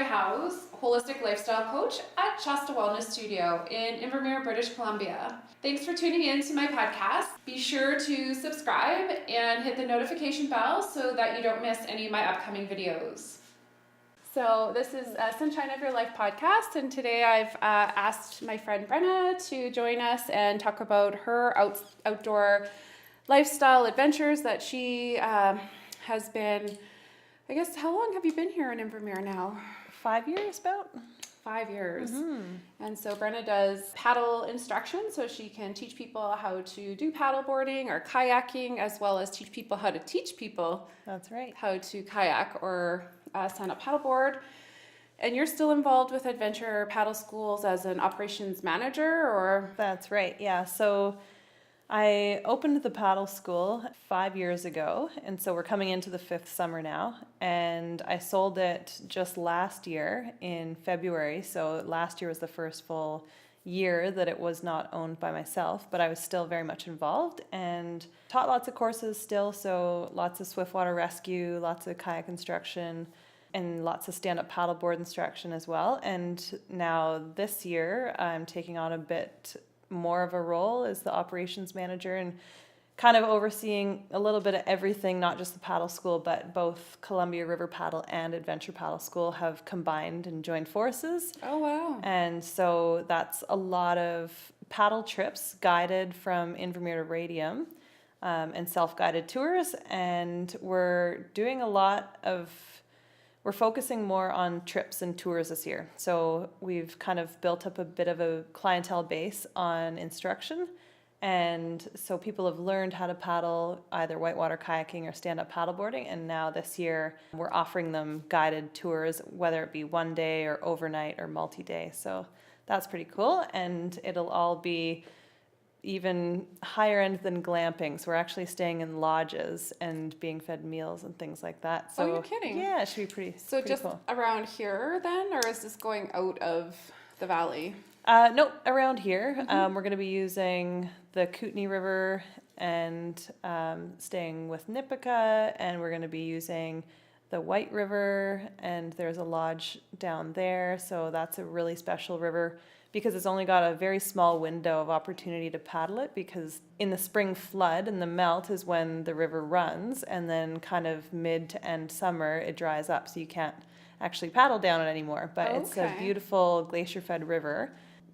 Howse, holistic lifestyle coach at Shasta Wellness Studio in Invermere, British Columbia. Thanks for tuning in to my podcast. Be sure to subscribe and hit the notification bell so that you don't miss any of my upcoming videos. So this is Sunshine of Your Life podcast, and today I've asked my friend Brenna to join us and talk about her outdoor lifestyle adventures that she has been. I guess, how long have you been here in Invermere now? 5 years, about. 5 years. Mm-hmm. And so Brenna does paddle instruction, so she can teach people how to do paddle boarding or kayaking, as well as teach people how to teach people. That's right. How to kayak or stand-up paddleboard. And you're still involved with Adventure Paddle Schools as an operations manager, or? That's right, yeah. So I opened the paddle school 5 years ago, and so we're coming into the 5th summer now, and I sold it just last year in February. So last year was the first full year that it was not owned by myself, but I was still very much involved and taught lots of courses still, so lots of swiftwater rescue, lots of kayak instruction, and lots of stand-up paddleboard instruction as well. And now this year I'm taking on a bit more of a role as the operations manager and kind of overseeing a little bit of everything, not just the paddle school, but both Columbia River Paddle and Adventure Paddle School have combined and joined forces. Oh, wow. And so that's a lot of paddle trips guided from Invermere to Radium, and self-guided tours. And we're doing we're focusing more on trips and tours this year. So we've kind of built up a bit of a clientele base on instruction. And so people have learned how to paddle either whitewater kayaking or stand-up paddleboarding. And now this year we're offering them guided tours, whether it be one day or overnight or multi-day. So that's pretty cool. And it'll all be even higher end than glamping. So we're actually staying in lodges and being fed meals and things like that. So, oh, you're kidding? Yeah, it should be pretty just cool. Around here then, or is this going out of the valley? No, around here. Mm-hmm. We're going to be using the Kootenay River and staying with Nipika, and we're going to be using the White River, and there's a lodge down there. So that's a really special river, because it's only got a very small window of opportunity to paddle it, because in the spring flood and the melt is when the river runs, and then kind of mid to end summer it dries up, so you can't actually paddle down it anymore. But It's a beautiful glacier-fed river,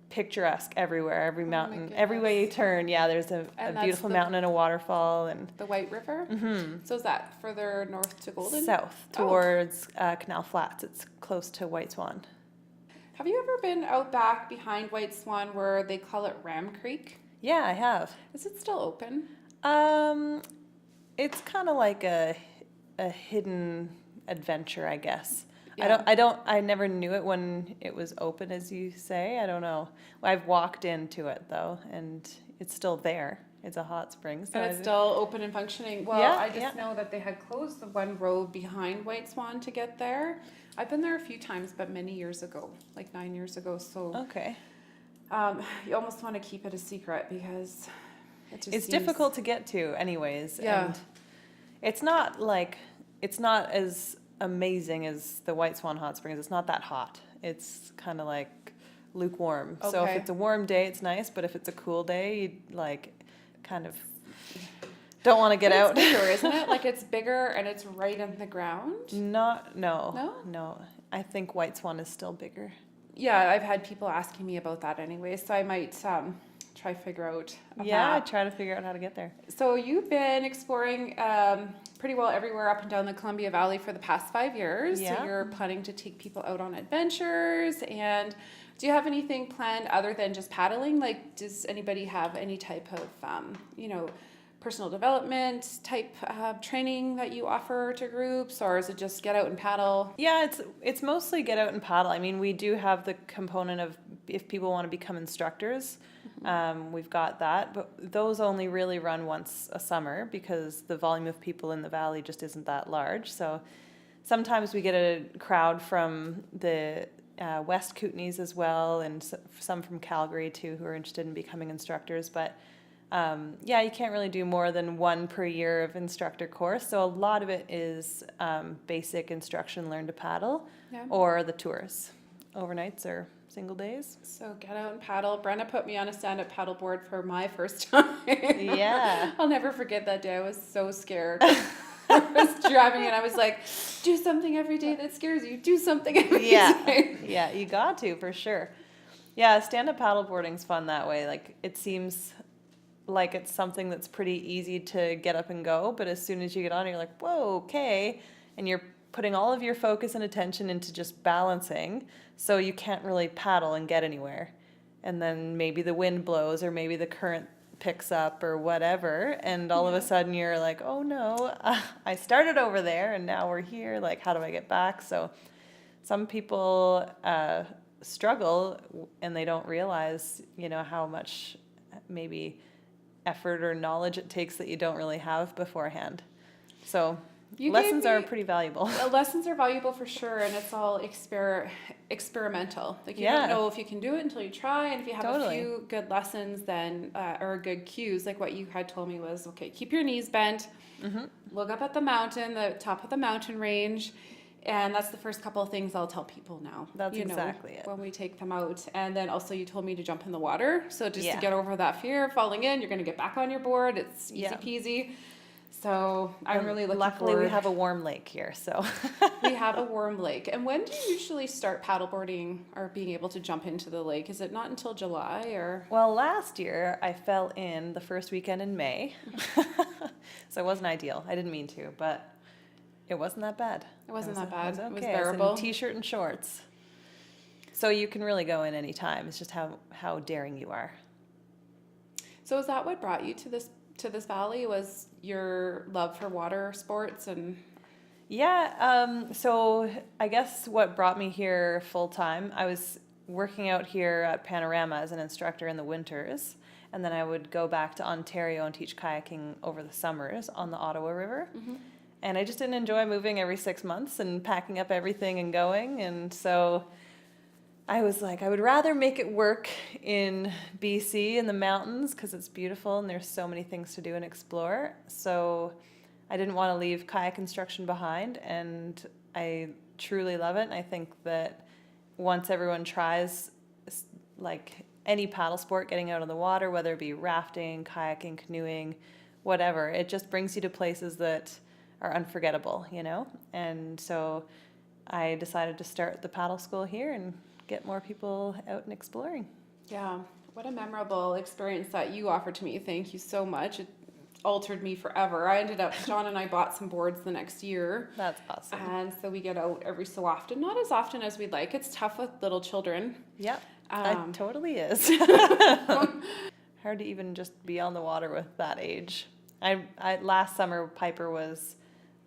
picturesque everywhere, every mountain, every way you turn. Yeah, there's a beautiful mountain and a waterfall. And the White River? Mm-hmm. So is that further north to Golden? South, towards Canal Flats. It's close to White Swan. Have you ever been out back behind White Swan where they call it Ram Creek? Yeah, I have. Is it still open? It's kind of like a hidden adventure, I guess. Yeah. I never knew it when it was open, as you say. I don't know. I've walked into it though, and it's still there. It's a hot spring. So and it's still open and functioning. Well, yeah, I just know that they had closed the one road behind White Swan to get there. I've been there a few times, but many years ago, like 9 years ago. So okay. You almost want to keep it a secret because it's difficult to get to anyways. Yeah. And it's not as amazing as the White Swan hot springs. It's not that hot. It's kind of like lukewarm. Okay. So if it's a warm day, it's nice, but if it's a cool day, you kind of don't want to get out. It's bigger, isn't it? Like it's bigger and it's right in the ground? No. I think White Swan is still bigger. Yeah, I've had people asking me about that anyway, so I might try to figure out a map. Try to figure out how to get there. So you've been exploring pretty well everywhere up and down the Columbia Valley for the past 5 years. Yeah. So you're planning to take people out on adventures. And do you have anything planned other than just paddling? Like, does anybody have any type of, personal development type training that you offer to groups, or is it just get out and paddle? Yeah, it's mostly get out and paddle. I mean, we do have the component of if people want to become instructors, we've got that, but those only really run once a summer because the volume of people in the valley just isn't that large. So sometimes we get a crowd from the West Kootenays as well, and some from Calgary too who are interested in becoming instructors, but yeah, you can't really do more than one per year of instructor course. So a lot of it is basic instruction, learn to paddle, Yeah. or the tours, overnights or single days. So get out and paddle. Brenna put me on a stand-up paddleboard for my first time. Yeah. I'll never forget that day. I was so scared. I was driving and I was like, do something every day that scares you. Do something every day. Yeah, you got to, for sure. Yeah, stand-up paddleboarding's fun that way. Like, it seems like it's something that's pretty easy to get up and go, but as soon as you get on, you're like, whoa, okay. And you're putting all of your focus and attention into just balancing, so you can't really paddle and get anywhere. And then maybe the wind blows, or maybe the current picks up, or whatever, and all of a sudden you're like, oh no, I started over there and now we're here. Like, how do I get back? So some people struggle and they don't realize, how much maybe effort or knowledge it takes that you don't really have beforehand. So lessons are pretty valuable. Lessons are valuable for sure, and it's all experimental. Like, you don't know if you can do it until you try, and if you have a few good lessons, then or good cues, like what you had told me was, okay, keep your knees bent, look up at the mountain, the top of the mountain range, and that's the first couple of things I'll tell people now. That's exactly it. When we take them out. And then also you told me to jump in the water, so just to get over that fear of falling in, you're going to get back on your board. It's easy peasy. So I'm really looking forward. Luckily, we have a warm lake here, so. We have a warm lake. And when do you usually start paddleboarding or being able to jump into the lake? Is it not until July or? Well, last year I fell in the first weekend in May, so it wasn't ideal. I didn't mean to, but it wasn't that bad. It wasn't that bad. It was okay. It was bearable. It was in t-shirt and shorts. So you can really go in any time. It's just how daring you are. So is that what brought you to this valley, was your love for water sports? And so I guess what brought me here full time, I was working out here at Panorama as an instructor in the winters, and then I would go back to Ontario and teach kayaking over the summers on the Ottawa River. And I just didn't enjoy moving every 6 months and packing up everything and going, and so I was like, I would rather make it work in BC in the mountains because it's beautiful and there's so many things to do and explore. So I didn't want to leave kayak instruction behind, and I truly love it. And I think that once everyone tries, like any paddle sport, getting out on the water, whether it be rafting, kayaking, canoeing, whatever, it just brings you to places that are unforgettable, And so I decided to start the paddle school here and get more people out and exploring. Yeah, what a memorable experience that you offered to me. Thank you so much. It altered me forever. John and I bought some boards the next year. That's awesome. And so we get out every so often, not as often as we'd like. It's tough with little children. Yeah, it totally is. Hard to even just be on the water with that age. I last summer Piper was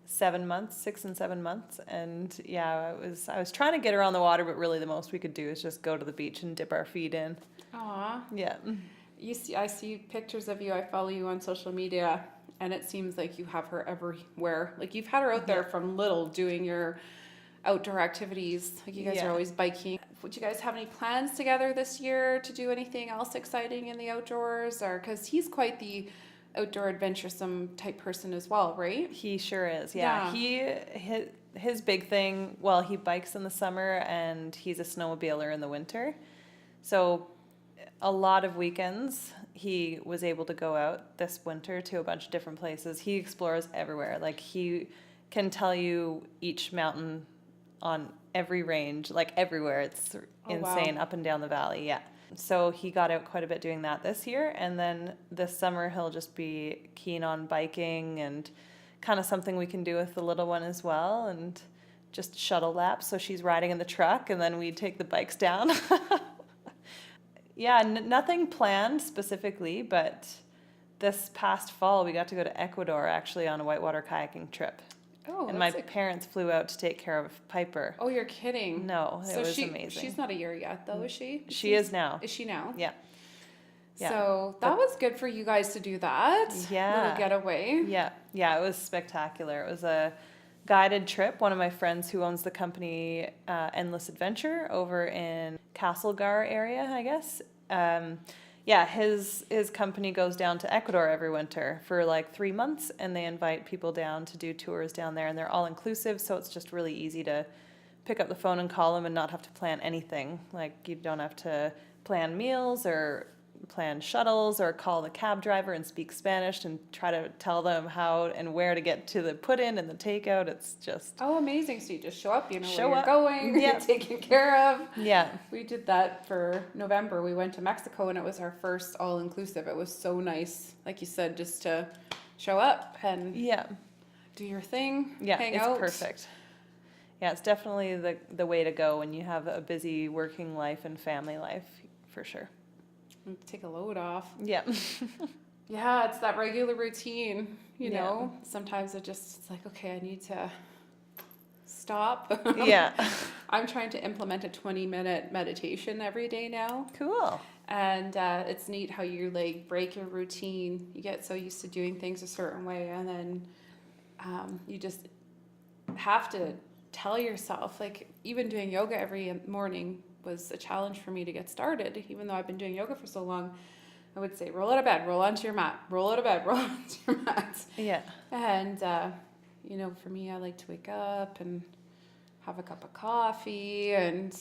6 and 7 months, and I was trying to get her on the water, but really the most we could do is just go to the beach and dip our feet in. Aw. Yeah. I see pictures of you. I follow you on social media, and it seems like you have her everywhere. Like, you've had her out there from little doing your outdoor activities. Like, you guys are always biking. Would you guys have any plans together this year to do anything else exciting in the outdoors? Or because he's quite the outdoor adventuresome type person as well, right? He sure is. Yeah. His big thing, well, he bikes in the summer and he's a snowmobiler in the winter. So a lot of weekends he was able to go out this winter to a bunch of different places. He explores everywhere. Like, he can tell you each mountain on every range, like everywhere. It's insane. Wow. Up and down the valley. Yeah. So he got out quite a bit doing that this year, and then this summer he'll just be keen on biking and kind of something we can do with the little one as well, and just shuttle laps. So she's riding in the truck and then we take the bikes down. Yeah, nothing planned specifically, but this past fall we got to go to Ecuador actually on a whitewater kayaking trip. Oh, and my parents flew out to take care of Piper. Oh, you're kidding. No, it was amazing. She's not a year yet, though, is she? She is now. Is she now? Yeah. So that was good for you guys to do that. Yeah. Little getaway. Yeah, it was spectacular. It was a guided trip. One of my friends who owns the company Endless Adventure over in Castlegar area, I guess. Yeah, his company goes down to Ecuador every winter for like 3 months, and they invite people down to do tours down there, and they're all inclusive, so it's just really easy to pick up the phone and call them and not have to plan anything. Like, you don't have to plan meals or plan shuttles or call the cab driver and speak Spanish and try to tell them how and where to get to the put-in and the takeout. It's just... Oh, amazing. So you just show up, you know Show where up. you're going, Yeah. you're taken care of. Yeah. We did that for November. We went to Mexico, and it was our first all-inclusive. It was so nice, like you said, just to show up and Yeah. do your thing, Yeah, hang it's out. perfect. Yeah, it's definitely the way to go when you have a busy working life and family life, for sure. And take a load off. Yeah. Yeah, it's that regular routine, you Yeah. know. Sometimes it's like, okay, I need to stop. Yeah. I'm trying to implement a 20-minute meditation every day now. Cool. And it's neat how you like break your routine. You get so used to doing things a certain way, and then you just have to tell yourself, like, even doing yoga every morning was a challenge for me to get started. Even though I've been doing yoga for so long, I would say, roll out of bed, roll onto your mat, roll out of bed, roll onto your mat. Yeah. And, you know, for me, I like to wake up and have a cup of coffee, and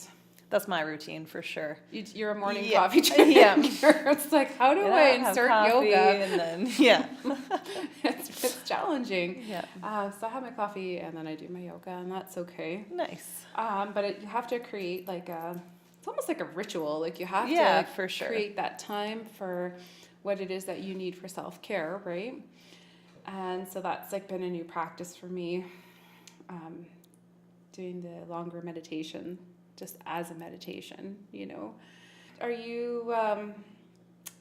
That's my routine for sure. you're a morning Yeah. coffee drinker. Yeah. It's like, how do I Have insert coffee yoga? and then, yeah. It's challenging. Yeah. So I have my coffee, and then I do my yoga, and that's okay. Nice. But you have to create like it's almost like a ritual. Like you have Yeah, to for sure. create that time for what it is that you need for self-care, right? And so that's like been a new practice for me, doing the longer meditation just as a meditation, you know. Are you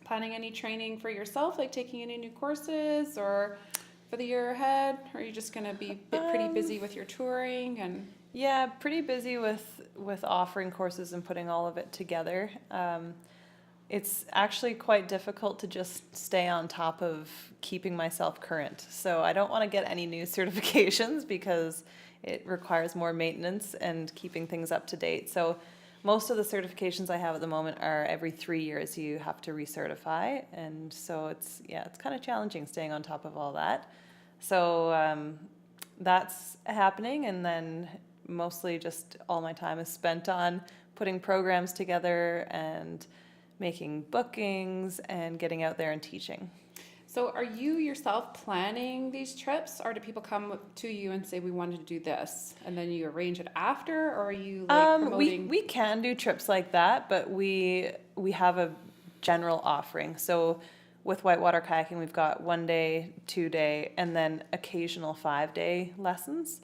planning any training for yourself, like taking any new courses or for the year ahead? Or are you just going to be pretty busy with your touring and... Yeah, pretty busy with offering courses and putting all of it together. It's actually quite difficult to just stay on top of keeping myself current. So I don't want to get any new certifications because it requires more maintenance and keeping things up to date. So most of the certifications I have at the moment are every 3 years you have to recertify. And so it's kind of challenging staying on top of all that. So that's happening, and then mostly just all my time is spent on putting programs together and making bookings and getting out there and teaching. So are you yourself planning these trips, or do people come to you and say, we wanted to do this, and then you arrange it after, or are you like promoting? We can do trips like that, but we have a general offering. So with whitewater kayaking, we've got 1 day, 2 day, and then occasional 5-day lessons.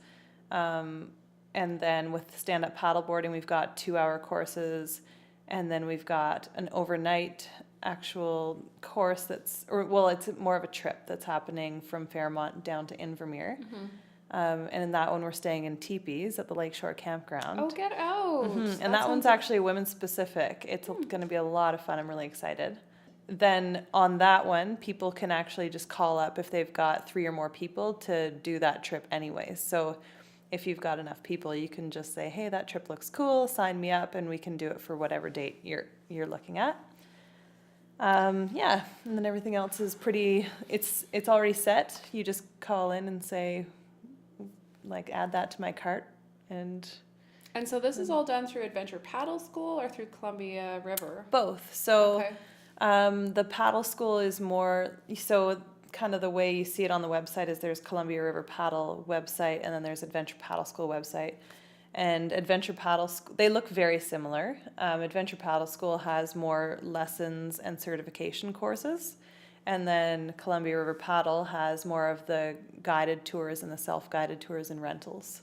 And then with stand-up paddleboarding, we've got 2-hour courses, and then we've got an overnight actual course it's more of a trip that's happening from Fairmont down to Invermere. Mm-hmm. And in that one, we're staying in teepees at the Lakeshore Campground. Oh, get out. Mm-hmm. And that one's actually women's specific. It's going to be a lot of fun. I'm really excited. Then on that one, people can actually just call up if they've got 3 or more people to do that trip anyways. So if you've got enough people, you can just say, hey, that trip looks cool, sign me up, and we can do it for whatever date you're looking at. And then everything else is it's already set. You just call in and say, like, add that to my cart. And so this is all done through Adventure Paddle School or through Columbia River? Both. So Okay. the paddle school is more, so kind of the way you see it on the website is there's Columbia River Paddle website, and then there's Adventure Paddle School website. And Adventure Paddle School, they look very similar. Adventure Paddle School has more lessons and certification courses. And then Columbia River Paddle has more of the guided tours and the self-guided tours and rentals.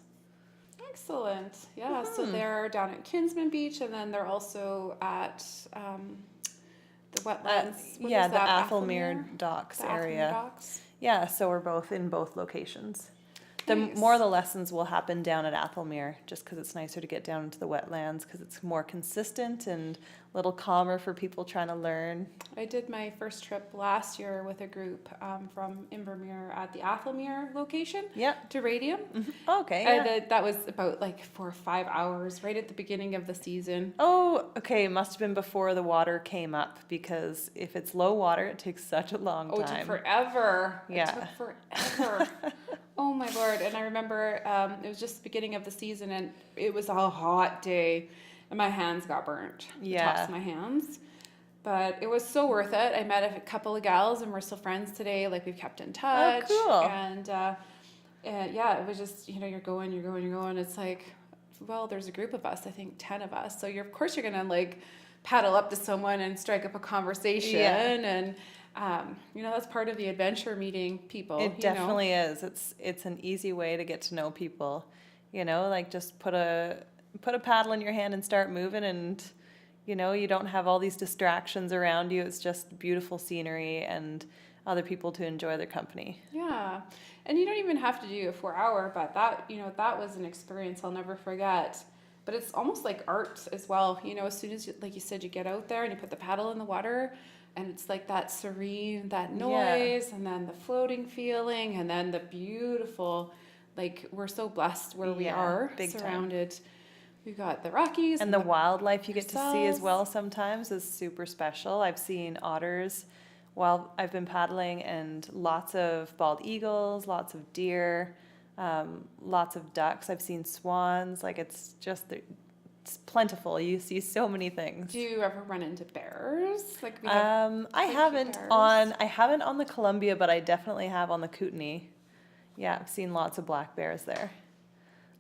Excellent. Yeah, so they're down at Kinsman Beach, and then they're also at the wetlands. What is The that? Athelmere Docks The area. Athelmere Docks. Yeah, so we're both in both locations. More of the lessons will happen down at Athelmere, just because it's nicer to get down into the wetlands, because it's more consistent and a little calmer for people trying to learn. I did my first trip last year with a group from Invermere at the Athelmere location to Radium. Mm-hmm. Okay, And that was about like 4 or 5 hours right at the beginning of the season. Oh, okay. It must have been before the water came up, because if it's low water, it takes such a long time. Oh, it took forever. Yeah. It took forever. Oh my Lord. And I remember it was just the beginning of the season and it was a hot day and my hands got burnt. The tops of my hands. But it was so worth it. I met a couple of gals and we're still friends today. Like we've kept in touch. Oh, cool. And yeah, it was just, you're going. It's like, well, there's a group of us, I think 10 of us. So of course you're going to like paddle up to someone and strike up a conversation. And that's part of the adventure, meeting people. It definitely is. It's an easy way to get to know people. Like just put a paddle in your hand and start moving, and you don't have all these distractions around you. It's just beautiful scenery and other people to enjoy their company. Yeah. And you don't even have to do a 4-hour, but that was an experience I'll never forget. But it's almost like art as well. As soon as, like you said, you get out there and you put the paddle in the water, and it's like that serene, that noise, and then the floating feeling, and then the beautiful, like we're so blessed where we are, surrounded. Time. We've got the Rockies. And the wildlife you get to see as well sometimes is super special. I've seen otters while I've been paddling, and lots of bald eagles, lots of deer, lots of ducks. I've seen swans. Like it's plentiful. You see so many things. Do you ever run into bears? Like I haven't on the Columbia, but I definitely have on the Kootenai. Yeah, I've seen lots of black bears there.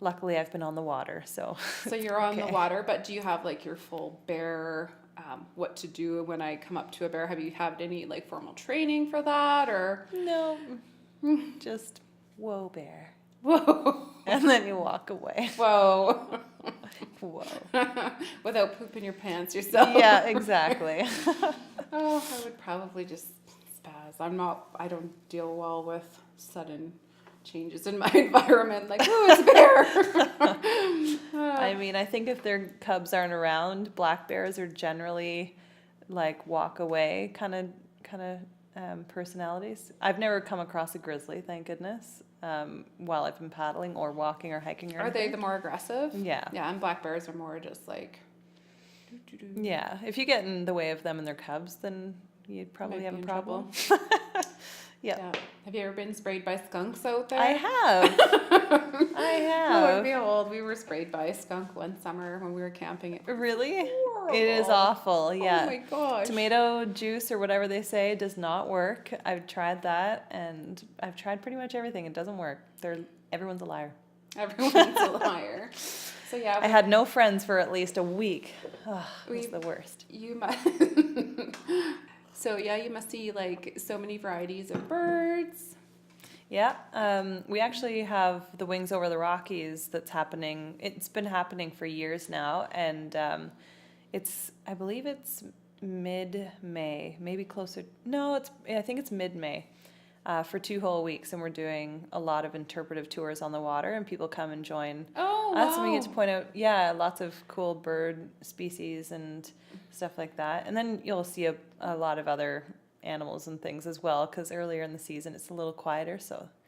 Luckily, I've been on the water, so. So you're on the water, but do you have like your full bear? What to do when I come up to a bear? Have you had any like formal training for that, or? No, just whoa, bear. Whoa. And then you walk away. Whoa. Whoa. Without pooping your pants yourself. Yeah, exactly. Oh, I would probably just spaz. I don't deal well with sudden changes in my environment. Like, oh, it's a bear. I mean, I think if their cubs aren't around, black bears are generally like walk away kind of personalities. I've never come across a grizzly, thank goodness. While I've been paddling or walking or hiking. Are they the more aggressive? Yeah. Yeah, and black bears are more just like. Yeah, if you get in the way of them and their cubs, then you'd probably have a problem. Yeah. Have you ever been sprayed by skunks out there? I have. Oh, behold, we were sprayed by a skunk one summer when we were camping. Really? It is awful. Yeah. Oh my gosh. Tomato juice or whatever they say does not work. I've tried that, and I've tried pretty much everything. It doesn't work. Everyone's a liar. Everyone's a liar. So yeah. I had no friends for at least a week. Oh, it was the worst. You must. So yeah, you must see like so many varieties of birds. Yeah, we actually have the Wings Over the Rockies that's happening. It's been happening for years now, and I believe it's mid-May, maybe closer. No, I think it's mid-May for 2 whole weeks, and we're doing a lot of interpretive tours on the water, and people come and join us, and we get to point out, lots of cool bird species and stuff like that. And then you'll see a lot of other animals and things as well, because earlier in the season it's a little quieter.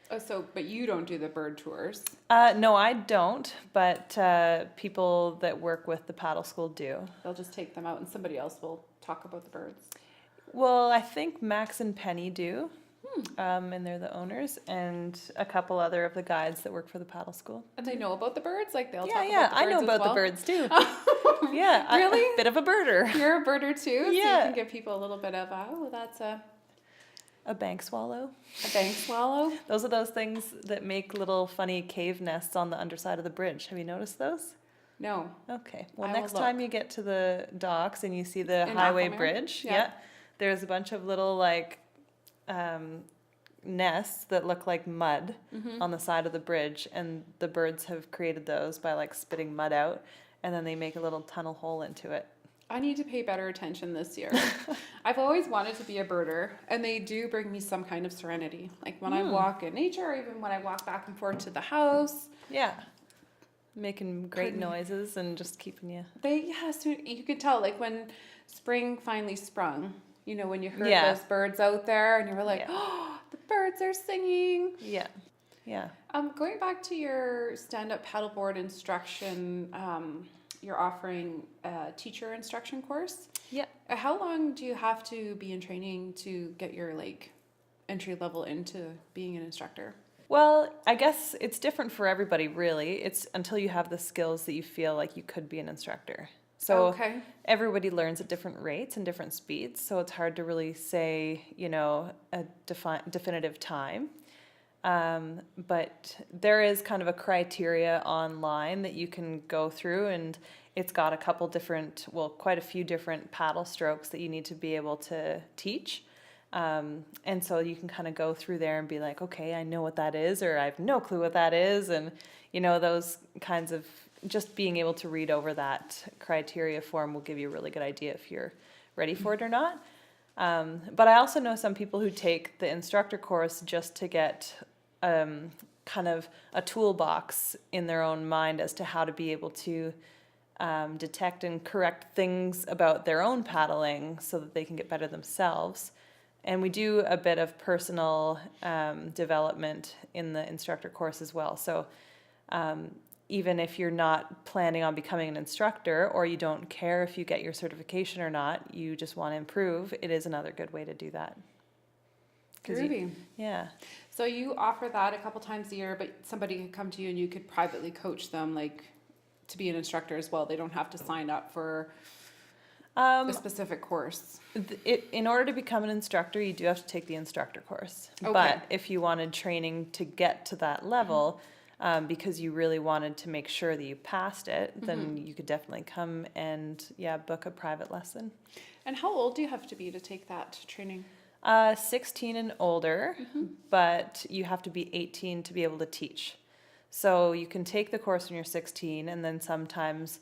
But you don't do the bird tours? No, I don't, but people that work with the paddle school do. They'll just take them out and somebody else will talk about the birds. Well, I think Max and Penny do, and they're the owners, and a couple other of the guides that work for the paddle school. And they know about the birds? Like they'll talk about the birds? Yeah, I know about the birds too. Yeah, really? I'm a bit of a birder. You're a birder too? Yeah. So you can give people a little bit of, that's a bank swallow. A bank swallow? Those are those things that make little funny cave nests on the underside of the bridge. Have you noticed those? No. Okay. Well, next time you get to the docks and you see the highway bridge, there's a bunch of little like nests that look like mud on the side of the bridge, and the birds have created those by like spitting mud out, and then they make a little tunnel hole into it. I need to pay better attention this year. I've always wanted to be a birder, and they do bring me some kind of serenity. Like when I walk in nature, or even when I walk back and forth to the house. Yeah. Making great noises and just keeping you. So you could tell, like when spring finally sprung, you know, when you heard Yeah. those birds out there and you were like, Yeah. oh, the birds are singing. Yeah. Yeah. Going back to your stand-up paddleboard instruction, you're offering a teacher instruction course. Yeah. How long do you have to be in training to get your like entry level into being an instructor? Well, I guess it's different for everybody, really. It's until you have the skills that you feel like you could be an instructor. So everybody learns at different rates and different speeds. So it's hard to really say, you know, a definitive time. But there is kind of a criteria online that you can go through, and it's got a couple different, well, quite a few different paddle strokes that you need to be able to teach. And so you can kind of go through there and be like, okay, I know what that is, or I have no clue what that is. And, you know, those kinds of, just being able to read over that criteria form will give you a really good idea if you're ready for it or not. But I also know some people who take the instructor course just to get kind of a toolbox in their own mind as to how to be able to detect and correct things about their own paddling so that they can get better themselves. And we do a bit of personal development in the instructor course as well. So even if you're not planning on becoming an instructor, or you don't care if you get your certification or not, you just want to improve, it is another good way to do that. Groovy. Yeah. So you offer that a couple times a year, but somebody could come to you and you could privately coach them, like to be an instructor as well. They don't have to sign up for a specific course. In order to become an instructor, you do have to take the instructor course. Okay. But if you wanted training to get to that level, because you really wanted to make sure that you passed it, then you could definitely come and book a private lesson. And how old do you have to be to take that training? 16 and older, but you have to be 18 to be able to teach. So you can take the course when you're 16, and then sometimes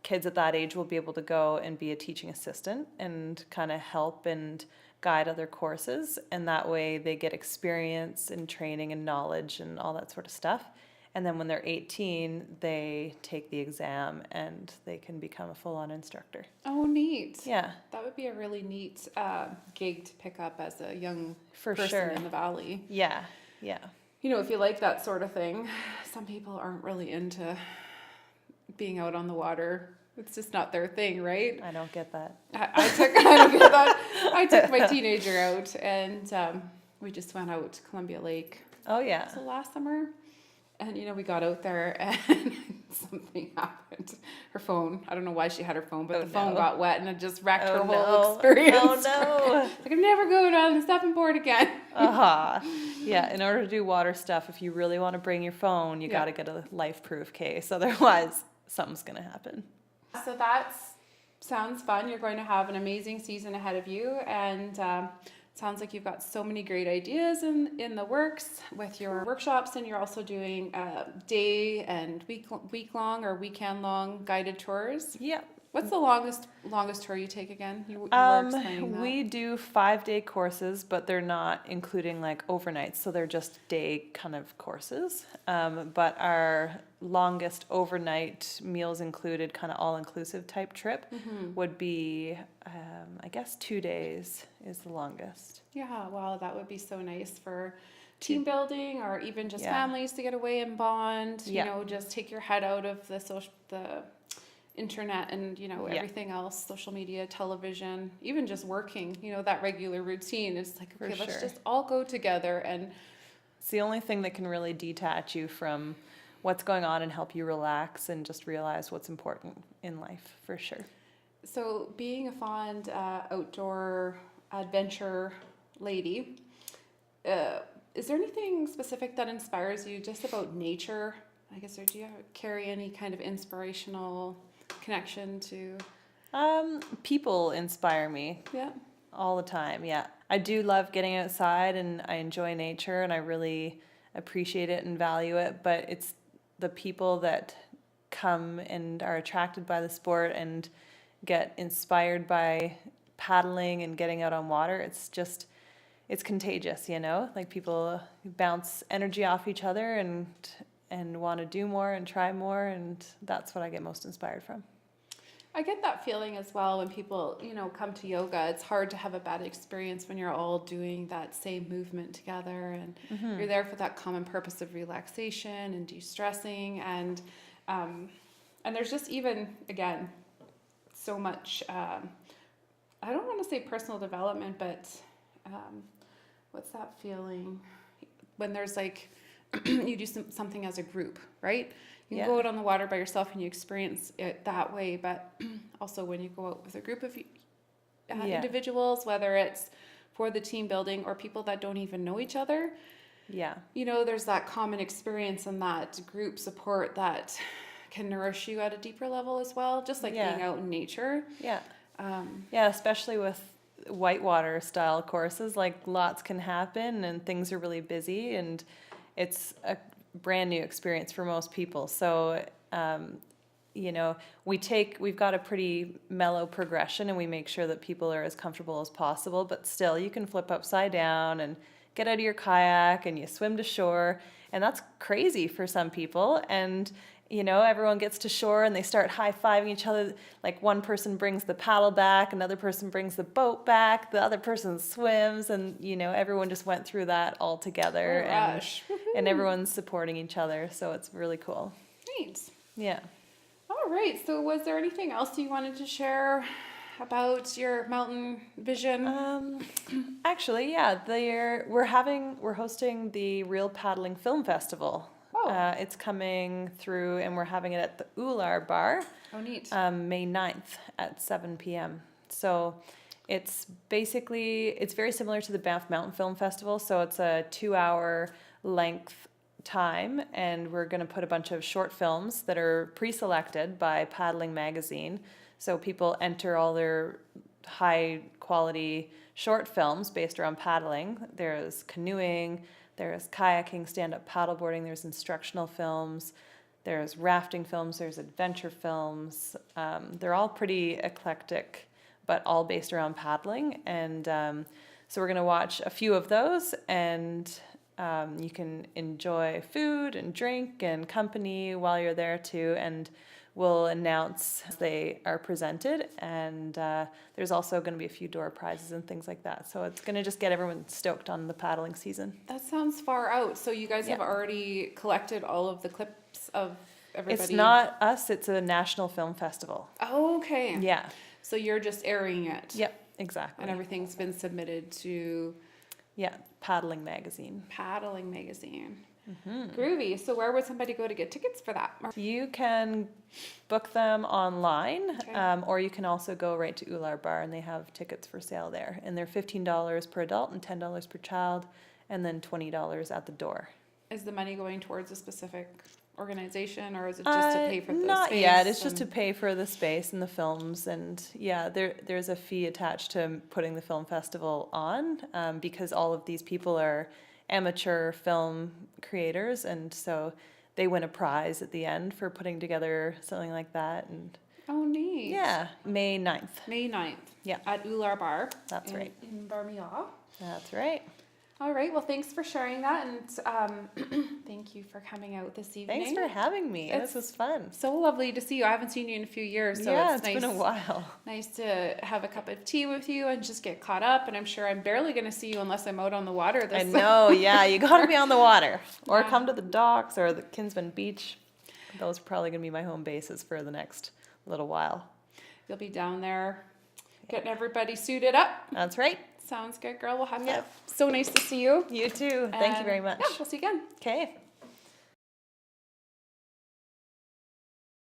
kids at that age will be able to go and be a teaching assistant and kind of help and guide other courses, and that way they get experience and training and knowledge and all that sort of stuff. And then when they're 18, they take the exam and they can become a full-on instructor. Oh, neat. Yeah. That would be a really neat gig to pick up as a young For person sure. in the valley. Yeah, yeah. You know, if you like that sort of thing, some people aren't really into being out on the water. It's just not their thing, right? I don't get that. I don't get that. I took my teenager out, and we just went out to Columbia Lake. Oh, yeah. So last summer. And, you know, we got out there and something happened. Her phone, I don't know why she had her phone, but the phone got wet and it just wrecked her whole experience. Oh, no. Like, I'm never going on the stepping board again. Yeah, in order to do water stuff, if you really want to bring your phone, you got to get a life-proof case. Otherwise, something's going to happen. So that sounds fun. You're going to have an amazing season ahead of you. And sounds like you've got so many great ideas in the works with your workshops, and you're also doing day and week-long or weekend-long guided tours. Yeah. What's the longest tour you take again? You were explaining that. We do 5-day courses, but they're not including like overnights, so they're just day kind of courses. But our longest overnight, meals included, kind of all-inclusive type trip would be, I guess 2 days is the longest. Yeah, wow, that would be so nice for team building, or even just families to get away and bond. You know, just take your head out of the internet and, you know, everything else, social media, television, even just working, you know, that regular routine. It's like, okay, let's just all go together. And it's the only thing that can really detach you from what's going on and help you relax and just realize what's important in life, for sure. So being a fond outdoor adventure lady, is there anything specific that inspires you just about nature? I guess, or do you carry any kind of inspirational connection to? People inspire me. Yeah. All the time, yeah. I do love getting outside, and I enjoy nature, and I really appreciate it and value it, but it's the people that come and are attracted by the sport and get inspired by paddling and getting out on water. It's contagious, you know, like people bounce energy off each other and want to do more and try more. And that's what I get most inspired from. I get that feeling as well when people, come to yoga. It's hard to have a bad experience when you're all doing that same movement together and you're there for that common purpose of relaxation and de-stressing. And there's just even, again, so much, I don't want to say personal development, but what's that feeling when there's like, you do something as a group, right? You can go out on the water by yourself and you experience it that way, but also when you go out with a group of individuals, whether it's for the team building or people that don't even know each other, there's that common experience and that group support that can nourish you at a deeper level as well, just like being out in nature. Especially with whitewater style courses, like lots can happen and things are really busy and it's a brand new experience for most people. So, we've got a pretty mellow progression and we make sure that people are as comfortable as possible, but still you can flip upside down and get out of your kayak and you swim to shore. And that's crazy for some people. And, everyone gets to shore and they start high-fiving each other. Like one person brings the paddle back, another person brings the boat back, the other person swims, and, everyone just went through that all together. And everyone's supporting each other. So it's really cool. Neat. Yeah. All right. So was there anything else you wanted to share about your mountain vision? Actually, yeah. We're hosting the Real Paddling Film Festival. It's coming through and we're having it at the Ullr Bar. Oh, neat. May 9th at 7 p.m. So it's very similar to the Banff Mountain Film Festival. So it's a 2-hour length time and we're going to put a bunch of short films that are pre-selected by Paddling Magazine. So people enter all their high quality short films based around paddling. There's canoeing, there's kayaking, stand-up paddleboarding, there's instructional films, there's rafting films, there's adventure films. They're all pretty eclectic, but all based around paddling. And so we're going to watch a few of those and you can enjoy food and drink and company while you're there too. And we'll announce as they are presented, and there's also going to be a few door prizes and things like that. So it's going to just get everyone stoked on the paddling season. That sounds far out. So you guys have already collected all of the clips of everybody? It's not us, it's a national film festival. Oh, okay. Yeah. So you're just airing it? Yep, exactly. And everything's been submitted to? Yeah, Paddling Magazine. Paddling Magazine. Mm-hmm. Groovy. So where would somebody go to get tickets for that? You can book them online, or you can also go right to Ullr Bar and they have tickets for sale there. And they're $15 per adult and $10 per child, and then $20 at the door. Is the money going towards a specific organization, or is it just to pay for the space? Not yet. It's just to pay for the space and the films, and there's a fee attached to putting the film festival on, because all of these people are amateur film creators, and so they win a prize at the end for putting together something like that. And oh, neat. Yeah, May 9th. May 9th. Yeah. At Ullr Bar. That's right. In Invermere. That's right. All right. Well, thanks for sharing that, and thank you for coming out this evening. Thanks for having me. This was fun. So lovely to see you. I haven't seen you in a few years, so it's nice. Been a while. Nice to have a cup of tea with you and just get caught up. And I'm sure I'm barely going to see you unless I'm out on the water this summer. I know. Yeah, you got to be on the water, or come to the docks or the Kinsman Beach. Those are probably going to be my home bases for the next little while. You'll be down there getting everybody suited up. That's right. Sounds good, girl. We'll have to. So nice to see you. You too. Thank you very much. Yeah, we'll see you again. Okay.